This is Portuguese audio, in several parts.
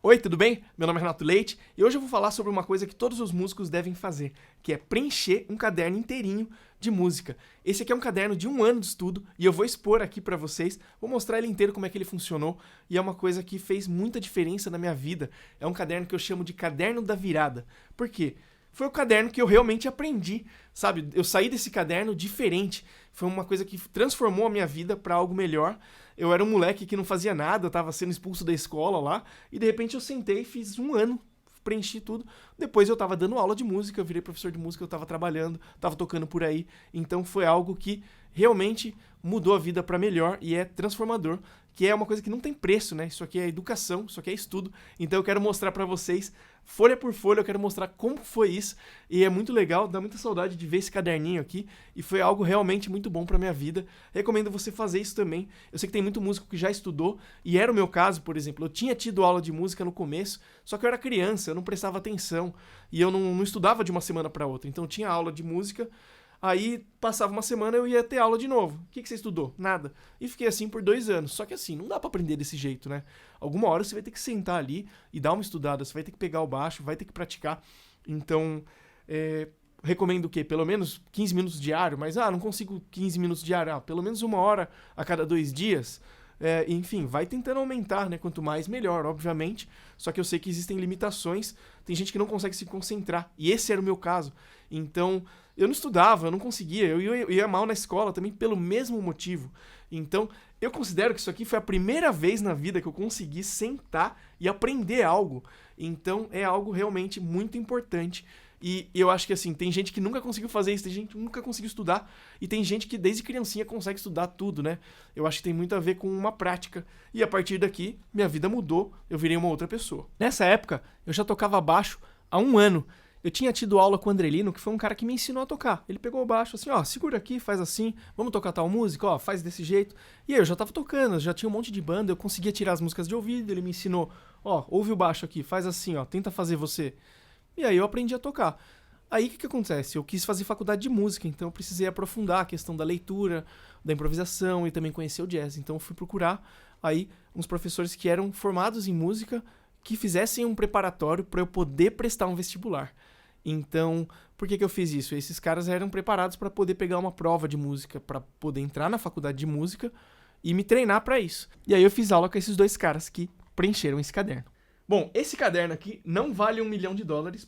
Oi, tudo bem? Meu nome é Renato Leite e hoje eu vou falar sobre uma coisa que todos os músicos devem fazer, que é preencher um caderno inteirinho de música. Esse aqui é um caderno de 1 ano de estudo e eu vou expor aqui pra vocês, vou mostrar ele inteiro como é que ele funcionou e é uma coisa que fez muita diferença na minha vida. É um caderno que eu chamo de caderno da virada. Por quê? Foi o caderno que eu realmente aprendi, sabe? Eu saí desse caderno diferente. Foi uma coisa que transformou a minha vida pra algo melhor. Eu era um moleque que não fazia nada, eu tava sendo expulso da escola lá, e de repente eu sentei e fiz 1 ano, preenchi tudo. Depois eu tava dando aula de música, eu virei professor de música, eu tava trabalhando, tava tocando por aí. Então foi algo que realmente mudou a vida pra melhor e é transformador, que é uma coisa que não tem preço, né? Isso aqui é educação, isso aqui é estudo. Então eu quero mostrar pra vocês, folha por folha, eu quero mostrar como foi isso. E é muito legal, dá muita saudade de ver esse caderninho aqui. E foi algo realmente muito bom pra minha vida. Recomendo você fazer isso também. Eu sei que tem muito músico que já estudou, e era o meu caso, por exemplo. Eu tinha tido aula de música no começo, só que eu era criança, eu não prestava atenção. E eu não estudava de uma semana pra outra. Então eu tinha aula de música. Aí, passava uma semana, eu ia ter aula de novo. O que você estudou? Nada. E fiquei assim por 2 anos. Só que assim, não dá pra aprender desse jeito, né? Alguma hora você vai ter que sentar ali e dar uma estudada. Você vai ter que pegar o baixo, vai ter que praticar. Então, recomendo o quê? Pelo menos 15 minutos diário. Mas, não consigo 15 minutos diário. Pelo menos 1 hora a cada 2 dias. Enfim, vai tentando aumentar, né? Quanto mais, melhor, obviamente. Só que eu sei que existem limitações. Tem gente que não consegue se concentrar. E esse era o meu caso. Então, eu não estudava, eu não conseguia. Eu ia mal na escola também pelo mesmo motivo. Então, eu considero que isso aqui foi a primeira vez na vida que eu consegui sentar e aprender algo. Então, é algo realmente muito importante. E eu acho que, assim, tem gente que nunca conseguiu fazer isso, tem gente que nunca conseguiu estudar, e tem gente que desde criancinha consegue estudar tudo, né? Eu acho que tem muito a ver com uma prática. E a partir daqui, minha vida mudou, eu virei uma outra pessoa. Nessa época, eu já tocava baixo há 1 ano. Eu tinha tido aula com o Andrelino, que foi um cara que me ensinou a tocar. Ele pegou o baixo assim, segura aqui, faz assim, vamos tocar tal música, faz desse jeito. E aí eu já tava tocando, eu já tinha um monte de banda, eu conseguia tirar as músicas de ouvido, ele me ensinou, ouve o baixo aqui, faz assim, tenta fazer você. E aí eu aprendi a tocar. Aí o que acontece? Eu quis fazer faculdade de música, então eu precisei aprofundar a questão da leitura, da improvisação e também conhecer o jazz. Então eu fui procurar aí uns professores que eram formados em música, que fizessem um preparatório para eu poder prestar um vestibular. Então, por que eu fiz isso? Esses caras eram preparados para poder pegar uma prova de música, para poder entrar na faculdade de música e me treinar para isso. E aí eu fiz aula com esses 2 caras que preencheram esse caderno. Bom, esse caderno aqui não vale $1 milhão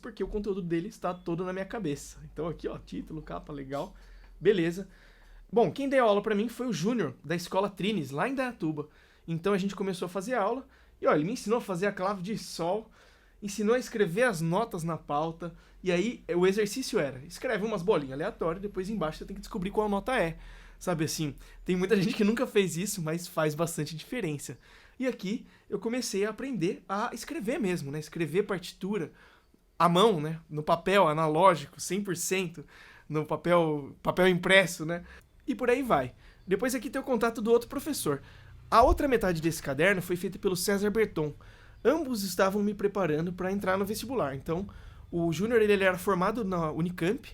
porque o conteúdo dele está todo na minha cabeça. Então aqui, título, capa, legal, beleza. Bom, quem deu aula pra mim foi o Júnior, da Escola Trines, lá em Dayatuba. Então a gente começou a fazer aula, e ele me ensinou a fazer a clave de sol, ensinou a escrever as notas na pauta, e aí o exercício era, escreve umas bolinhas aleatórias, depois embaixo você tem que descobrir qual nota é. Sabe assim, tem muita gente que nunca fez isso, mas faz bastante diferença. E aqui eu comecei a aprender a escrever mesmo, né? Escrever partitura à mão, né? No papel analógico, 100%, no papel impresso, né? E por aí vai. Depois aqui tem o contato do outro professor. A outra metade desse caderno foi feita pelo César Berton. Ambos estavam me preparando para entrar no vestibular. Então, o Júnior, ele era formado na Unicamp,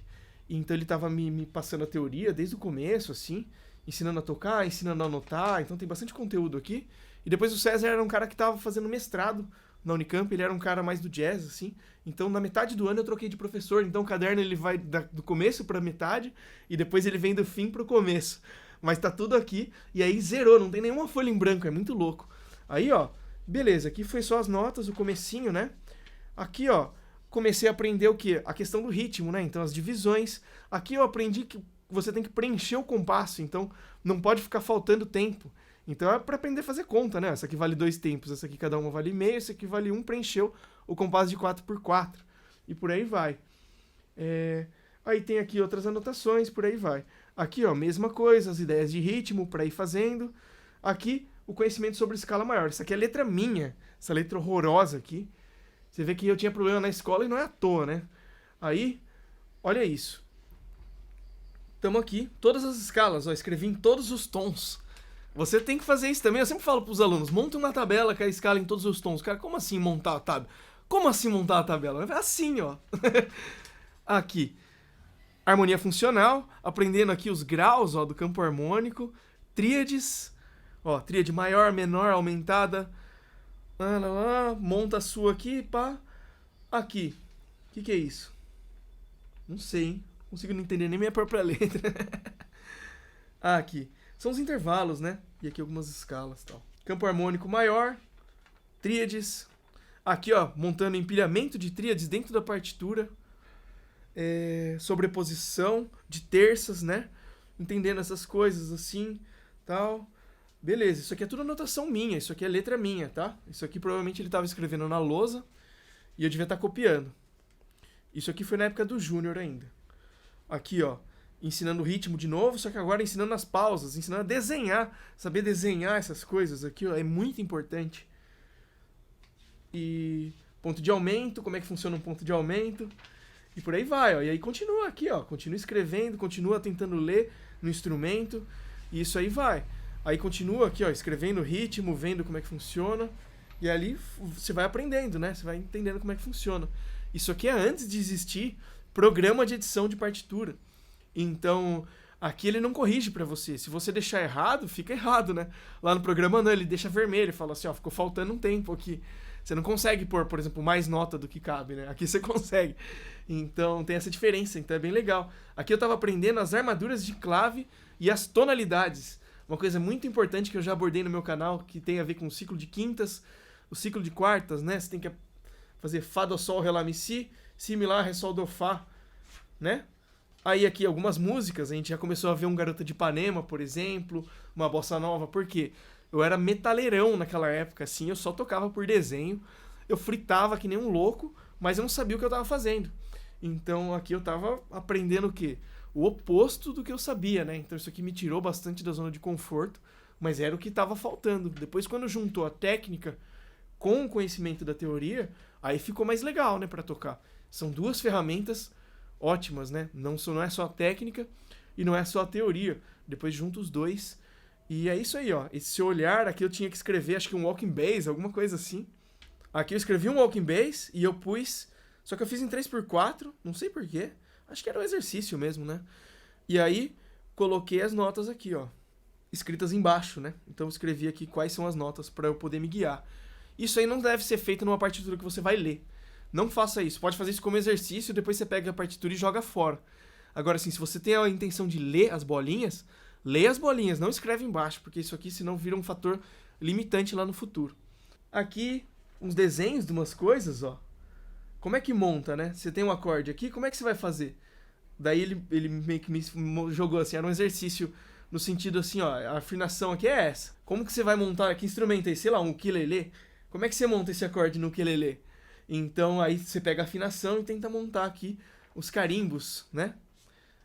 então ele estava me passando a teoria desde o começo, assim, ensinando a tocar, ensinando a anotar, então tem bastante conteúdo aqui. E depois o César era um cara que estava fazendo mestrado na Unicamp, ele era um cara mais do jazz, assim. Então, na metade do ano eu troquei de professor, então o caderno ele vai do começo para metade e depois ele vem do fim para o começo. Mas tá tudo aqui, e aí zerou, não tem nenhuma folha em branco, é muito louco. Aí, beleza, aqui foi só as notas, o comecinho, né? Aqui, comecei a aprender o quê? A questão do ritmo, né? Então, as divisões. Aqui eu aprendi que você tem que preencher o compasso, então não pode ficar faltando tempo. Então é para aprender a fazer conta, né? Essa aqui vale 2 tempos, essa aqui cada uma vale meio, essa aqui vale 1, preencheu o compasso de 4x4. E por aí vai. Aí tem aqui outras anotações, por aí vai. Aqui, mesma coisa, as ideias de ritmo para ir fazendo. Aqui, o conhecimento sobre escala maior. Essa aqui é a letra minha, essa letra horrorosa aqui. Você vê que eu tinha problema na escola e não é à toa, né? Aí, olha isso. Estamos aqui, todas as escalas, escrevi em todos os tons. Você tem que fazer isso também. Eu sempre falo pros alunos, monta uma tabela com a escala em todos os tons. Cara, como assim montar a tabela? Como assim montar a tabela? Assim, Aqui. Harmonia funcional, aprendendo aqui os graus, do campo harmônico. Tríades, tríade maior, menor, aumentada. Monta a sua aqui, pá. Aqui. O que é isso? Não sei, hein? Não consigo não entender nem minha própria letra. Aqui. São os intervalos, né? E aqui algumas escalas e tal. Campo harmônico maior. Tríades. Aqui, ó, montando empilhamento de tríades dentro da partitura. Sobreposição de terças, né? Entendendo essas coisas assim, tal. Beleza, isso aqui é tudo anotação minha, isso aqui é letra minha, tá? Isso aqui provavelmente ele estava escrevendo na lousa e eu devia estar copiando. Isso aqui foi na época do Júnior ainda. Aqui, ó, ensinando o ritmo de novo, só que agora ensinando as pausas, ensinando a desenhar, saber desenhar essas coisas aqui, ó, é muito importante. E ponto de aumento, como é que funciona um ponto de aumento, e por aí vai, ó. E aí continua aqui, ó, continua escrevendo, continua tentando ler no instrumento, e isso aí vai. Aí continua aqui, ó, escrevendo o ritmo, vendo como é que funciona, e ali você vai aprendendo, né? Você vai entendendo como é que funciona. Isso aqui é antes de existir programa de edição de partitura. Então, aqui ele não corrige pra você. Se você deixar errado, fica errado, né? Lá no programa não, ele deixa vermelho, fala assim, ó, ficou faltando um tempo aqui. Você não consegue pôr, por exemplo, mais nota do que cabe, né? Aqui você consegue. Então, tem essa diferença, então é bem legal. Aqui eu tava aprendendo as armaduras de clave e as tonalidades. Uma coisa muito importante que eu já abordei no meu canal, que tem a ver com o ciclo de quintas, o ciclo de quartas, né? Você tem que fazer Fá, Dó, Sol, Ré, Lá, Mi, Si, Mi, Lá, Ré, Sol, Dó, Fá, né? Aí aqui algumas músicas, a gente já começou a ver um Garota de Ipanema, por exemplo, uma bossa nova, por quê? Eu era metaleirão naquela época, assim, eu só tocava por desenho, eu fritava que nem um louco, mas eu não sabia o que eu tava fazendo. Então aqui eu tava aprendendo o quê? O oposto do que eu sabia, né? Então isso aqui me tirou bastante da zona de conforto, mas era o que tava faltando. Depois quando juntou a técnica com o conhecimento da teoria, aí ficou mais legal, né, pra tocar. São duas ferramentas ótimas, né? Não é só a técnica e não é só a teoria. Depois junta os dois. E é isso aí, ó. Esse olhar, aqui eu tinha que escrever, acho que um walking bass, alguma coisa assim. Aqui eu escrevi um walking bass e eu pus... Só que eu fiz em 3x4, não sei porquê. Acho que era um exercício mesmo, né? E aí, coloquei as notas aqui, ó. Escritas embaixo, né? Então eu escrevi aqui quais são as notas para eu poder me guiar. Isso aí não deve ser feito numa partitura que você vai ler. Não faça isso. Pode fazer isso como exercício, depois você pega a partitura e joga fora. Agora, assim, se você tem a intenção de ler as bolinhas, lê as bolinhas, não escreve embaixo, porque isso aqui senão vira um fator limitante lá no futuro. Aqui, uns desenhos de umas coisas, ó. Como é que monta, né? Você tem um acorde aqui, como é que você vai fazer? Daí ele meio que me jogou assim, era um exercício no sentido assim, ó, a afinação aqui é essa. Como que você vai montar, que instrumento aí? Sei lá, um ukulele? Como é que você monta esse acorde no ukulele? Então aí você pega a afinação e tenta montar aqui os carimbos, né?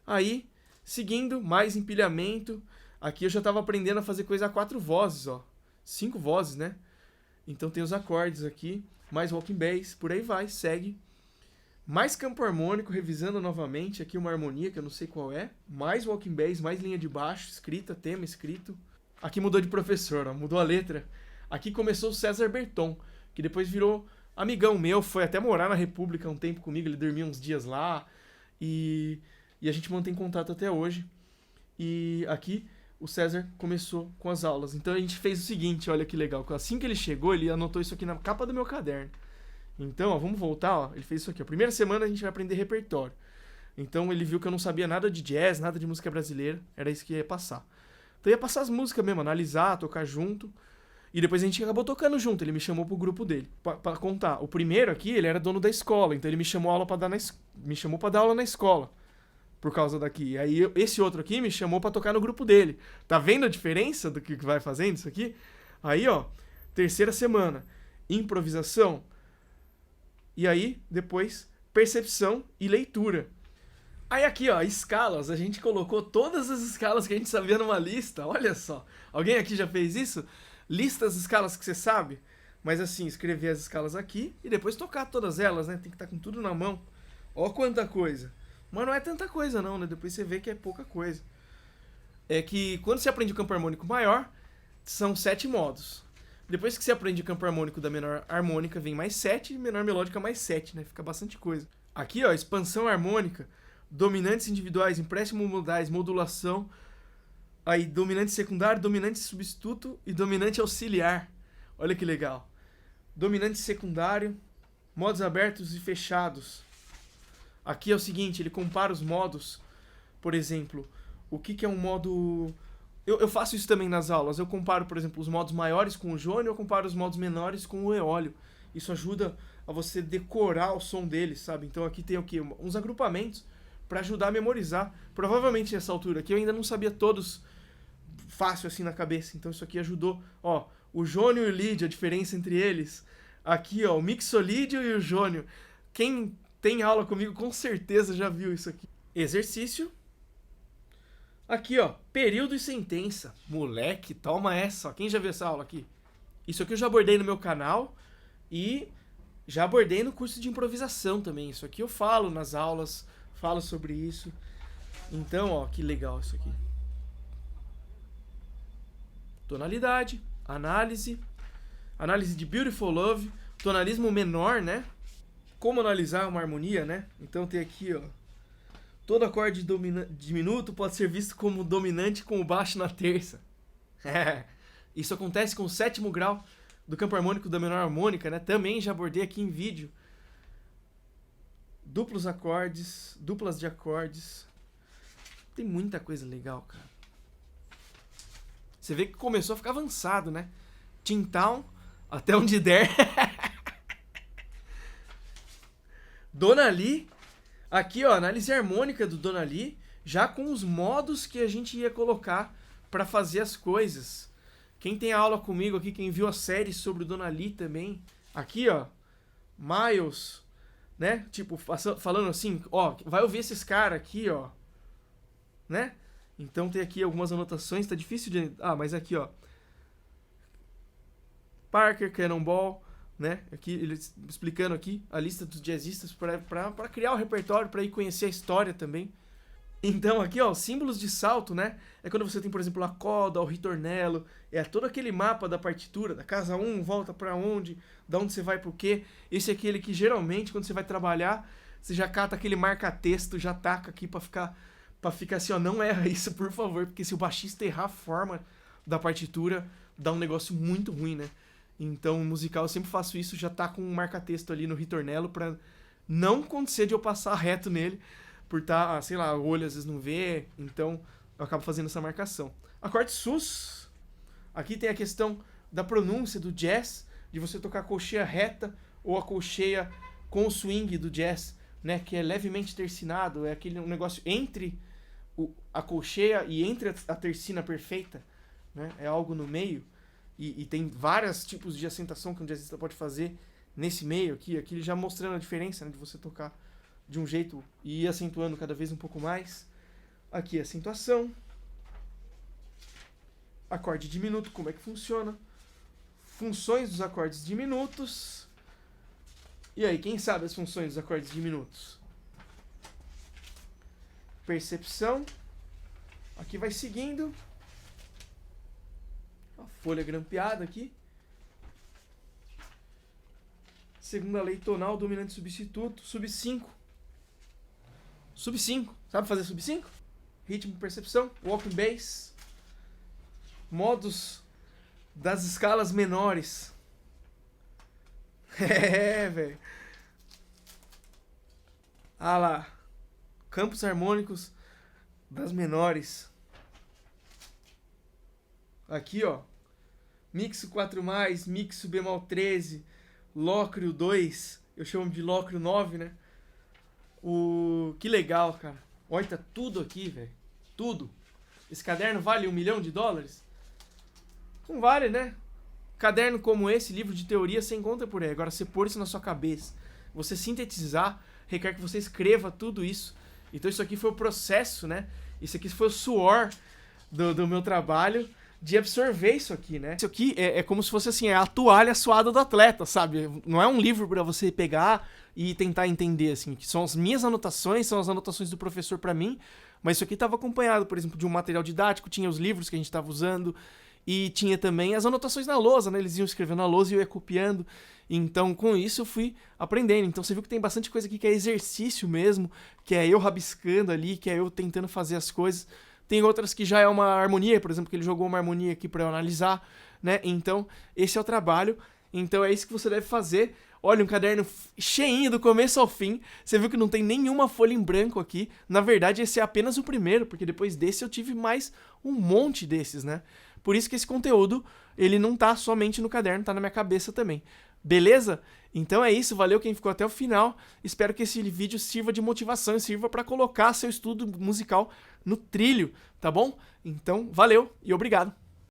Aí, seguindo, mais empilhamento. Aqui eu já estava aprendendo a fazer coisa a 4 vozes, ó. 5 vozes, né? Então tem os acordes aqui, mais walking bass, por aí vai, segue. Mais campo harmônico, revisando novamente, aqui uma harmonia que eu não sei qual é. Mais walking bass, mais linha de baixo, escrita, tema escrito. Aqui mudou de professor, ó, mudou a letra. Aqui começou o César Berton, que depois virou amigão meu, foi até morar na República um tempo comigo, ele dormia uns dias lá. E a gente mantém contato até hoje. E aqui o César começou com as aulas. Então a gente fez o seguinte, olha que legal. Assim que ele chegou, ele anotou isso aqui na capa do meu caderno. Então, ó, vamos voltar, ó. Ele fez isso aqui. A primeira semana a gente vai aprender repertório. Então ele viu que eu não sabia nada de jazz, nada de música brasileira. Era isso que ia passar. Então ia passar as músicas mesmo, analisar, tocar junto. E depois a gente acabou tocando junto. Ele me chamou pro grupo dele pra contar. O primeiro aqui, ele era dono da escola. Então ele me chamou aula pra dar me chamou para dar aula na escola. Por causa daqui. Aí esse outro aqui me chamou pra tocar no grupo dele. Tá vendo a diferença do que vai fazendo isso aqui? Aí, ó, terceira semana, improvisação. E aí, depois, percepção e leitura. Aí aqui, ó, escalas. A gente colocou todas as escalas que a gente sabia numa lista. Olha só. Alguém aqui já fez isso? Lista as escalas que você sabe. Mas assim, escrever as escalas aqui e depois tocar todas elas, né? Tem que estar com tudo na mão. Ó quanta coisa. Mas não é tanta coisa não, né? Depois você vê que é pouca coisa. É que quando você aprende o campo harmônico maior, são 7 modos. Depois que você aprende o campo harmônico da menor harmônica, vem mais 7, e menor melódica mais 7, né? Fica bastante coisa. Aqui, ó, expansão harmônica, dominantes individuais, empréstimo modais, modulação, aí dominante secundário, dominante substituto e dominante auxiliar. Olha que legal. dominante secundário, modos abertos e fechados. Aqui é o seguinte, ele compara os modos, por exemplo, o que é um modo... Eu faço isso também nas aulas, eu comparo, por exemplo, os modos maiores com o jônio, eu comparo os modos menores com o eólio. Isso ajuda a você decorar o som deles, sabe? Então aqui tem o quê? Uns agrupamentos para ajudar a memorizar. Provavelmente nessa altura aqui eu ainda não sabia todos fácil assim na cabeça, então isso aqui ajudou. Ó, o jônio e o lídio, a diferença entre eles. Aqui, ó, o mixolídio e o jônio. Quem tem aula comigo com certeza já viu isso aqui. Exercício. Aqui, ó, período e sentença. Moleque, toma essa, ó. Quem já viu essa aula aqui? Isso aqui eu já abordei no meu canal e já abordei no curso de improvisação também. Isso aqui eu falo nas aulas, falo sobre isso. Então, ó, que legal isso aqui. Tonalidade, análise de Beautiful Love, tonalismo menor, né? Como analisar uma harmonia, né? Então tem aqui, ó, todo acorde diminuto pode ser visto como dominante com o baixo na terça. Isso acontece com o 7º grau do campo harmônico da menor harmônica, né? Também já abordei aqui em vídeo. Duplos acordes, duplas de acordes. Tem muita coisa legal, cara. Você vê que começou a ficar avançado, né? Tintown, até onde der. Dona Lee. Aqui, ó, análise harmônica do Dona Lee, já com os modos que a gente ia colocar para fazer as coisas. Quem tem aula comigo aqui, quem viu a série sobre o Dona Lee também. Aqui, ó, Miles, né? Tipo, falando assim, ó, vai ouvir esses caras aqui, ó, né? Então tem aqui algumas anotações, tá difícil de... Ah, mas aqui, ó. Parker, Cannonball, né? Aqui, ele explicando aqui a lista dos jazzistas para criar o repertório, para ir conhecer a história também. Então aqui, ó, símbolos de salto, né? É quando você tem, por exemplo, a coda, o ritornello, é todo aquele mapa da partitura, da casa 1, volta para onde, da onde você vai pro quê. Esse é aquele que geralmente, quando você vai trabalhar, você já cata aquele marca-texto, já taca aqui para ficar assim, ó, não erra isso, por favor, porque se o baixista errar a forma da partitura, dá um negócio muito ruim, né? Então, no musical eu sempre faço isso, já tá com um marca-texto ali no ritornello pra não acontecer de eu passar reto nele, por tá, sei lá, o olho às vezes não vê, então eu acabo fazendo essa marcação. Acorde sus. Aqui tem a questão da pronúncia do jazz, de você tocar a colcheia reta ou a colcheia com o swing do jazz, né, que é levemente tercinado, é aquele um negócio entre a colcheia e entre a tercina perfeita, né, é algo no meio. E tem vários tipos de acentação que um jazzista pode fazer nesse meio aqui ele já mostrando a diferença, né, de você tocar de um jeito e ir acentuando cada vez um pouco mais. Aqui acentuação, acorde diminuto, como é que funciona, funções dos acordes diminutos. E aí, quem sabe as funções dos acordes diminutos? Percepção, aqui vai seguindo. Folha grampeada aqui. Segunda lei tonal, dominante substituto, sub 5. Sub 5. Sabe fazer sub 5? Ritmo, percepção, walking bass. Modos das escalas menores. Velho. Ah lá. Campos harmônicos das menores. Aqui, ó. Mixo 4+, mixo bemol 13, lócrio 2, eu chamo de lócrio 9, né? Que legal, cara. Olha, tá tudo aqui, velho. Tudo. Esse caderno vale $1 milhão? Não vale, né? Caderno como esse, livro de teoria, você encontra por aí. Agora, você pôr isso na sua cabeça, você sintetizar, requer que você escreva tudo isso. Então, isso aqui foi o processo, né? Isso aqui foi o suor do meu trabalho de absorver isso aqui, né? Isso aqui é como se fosse assim, é a toalha suada do atleta, sabe? Não é um livro pra você pegar e tentar entender, assim. Que são as minhas anotações, são as anotações do professor pra mim, mas isso aqui estava acompanhado, por exemplo, de um material didático, tinha os livros que a gente estava usando e tinha também as anotações na lousa, né? Eles iam escrevendo na lousa e eu ia copiando. Então, com isso, eu fui aprendendo. Então, você viu que tem bastante coisa aqui que é exercício mesmo, que é eu rabiscando ali, que é eu tentando fazer as coisas. Tem outras que já é uma harmonia, por exemplo, que ele jogou uma harmonia aqui para eu analisar, né? Então, esse é o trabalho. Então é isso que você deve fazer. Olha, um caderno cheinho do começo ao fim. Você viu que não tem nenhuma folha em branco aqui. Na verdade, esse é apenas o primeiro, porque depois desse eu tive mais um monte desses, né? Por isso que esse conteúdo, ele não tá somente no caderno, tá na minha cabeça também. Beleza? Então é isso, valeu quem ficou até o final. Espero que esse vídeo sirva de motivação e sirva para colocar seu estudo musical no trilho, tá bom? Então, valeu e obrigado.